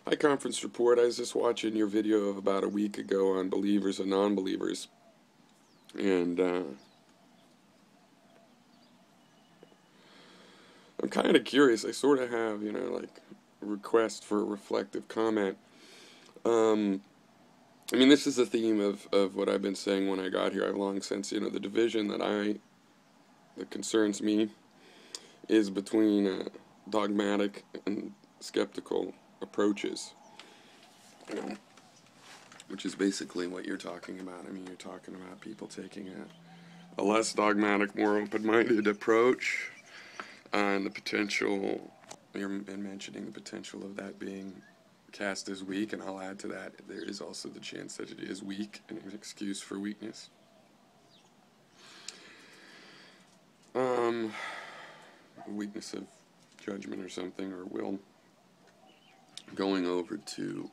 Hi, Conference Report. I was just watching your video of about a week ago on believers and non-believers, and I'm kind of curious. I sort of have, like a request for a reflective comment. I mean, this is the theme of what I've been saying when I got here. I've long since, the division that concerns me is between dogmatic and skeptical approaches. Which is basically what you're talking about. I mean, you're talking about people taking a less dogmatic, more open-minded approach, and the potential, you're mentioning the potential of that being cast as weak, and I'll add to that, there is also the chance that it is weak, and an excuse for weakness. Weakness of judgment or something, or will. Going over to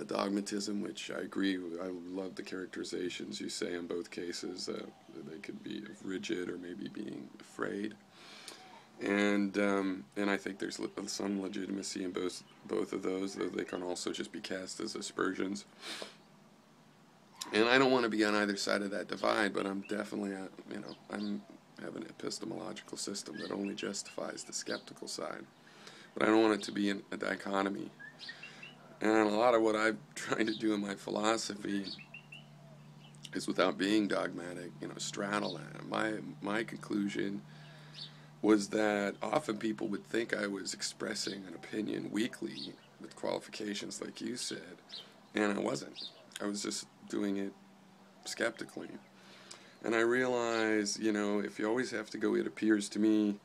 dogmatism, which I agree with. I love the characterizations you say in both cases. They could be rigid or maybe being afraid, and I think there's some legitimacy in both of those, though they can also just be cast as aspersions. And I don't want to be on either side of that divide, but I'm definitely, I'm have an epistemological system that only justifies the skeptical side, but I don't want it to be a dichotomy. And a lot of what I'm trying to do in my philosophy is, without being dogmatic, straddle that. My conclusion was that often people would think I was expressing an opinion weakly with qualifications like you said, and I wasn't. I was just doing it skeptically. And I realize, if you always have to go, it appears to me,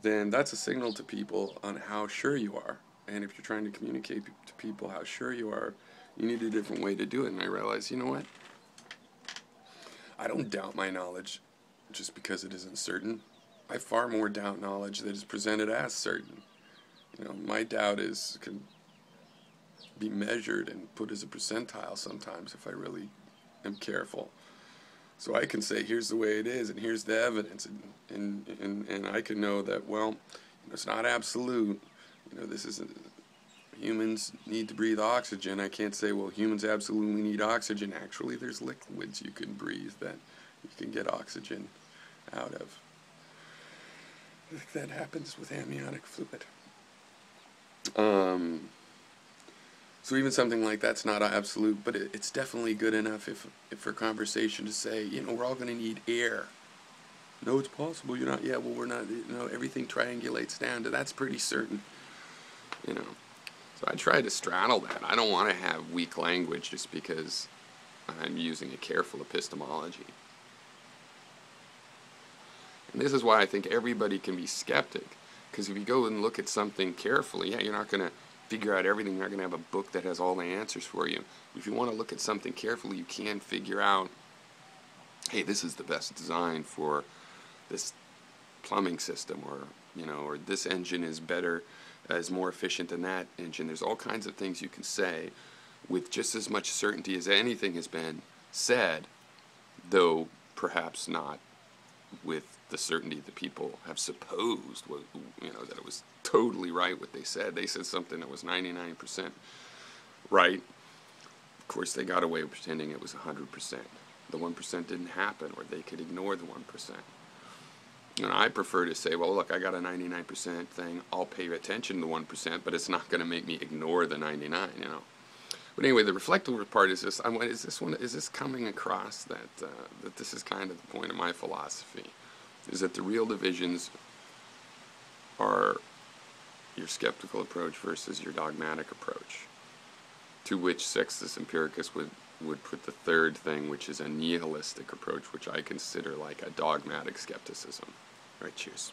then that's a signal to people on how sure you are. And if you're trying to communicate to people how sure you are, you need a different way to do it. And I realize, you know what? I don't doubt my knowledge just because it isn't certain. I far more doubt knowledge that is presented as certain. My doubt can be measured and put as a percentile sometimes if I really am careful. So I can say, here's the way it is, and here's the evidence, and I can know that, well, it's not absolute. This isn't, humans need to breathe oxygen. I can't say, well, humans absolutely need oxygen. Actually, there's liquids you can breathe that you can get oxygen out of. I think that happens with amniotic fluid. So even something like that's not absolute, but it's definitely good enough if for conversation to say, we're all going to need air. No, it's possible. You're not. Yeah, well, we're not. Everything triangulates down to that's pretty certain. So I try to straddle that. I don't want to have weak language just because I'm using a careful epistemology. And this is why I think everybody can be skeptic. Because if you go and look at something carefully, you're not going to figure out everything. You're not going to have a book that has all the answers for you. If you want to look at something carefully, you can figure out, hey, this is the best design for this plumbing system, or this engine is better, is more efficient than that engine. There's all kinds of things you can say with just as much certainty as anything has been said, though perhaps not with the certainty that people have supposed, that it was totally right what they said. They said something that was 99% right. Of course, they got away with pretending it was 100%. The 1% didn't happen, or they could ignore the 1%. I prefer to say, well, look, I got a 99% thing. I'll pay attention to the 1%, but it's not going to make me ignore the 99. But anyway, the reflective part is this: is this coming across that this is kind of the point of my philosophy, is that the real divisions are your skeptical approach versus your dogmatic approach, to which Sextus Empericus would put the third thing, which is a nihilistic approach, which I consider like a dogmatic skepticism. All right, cheers.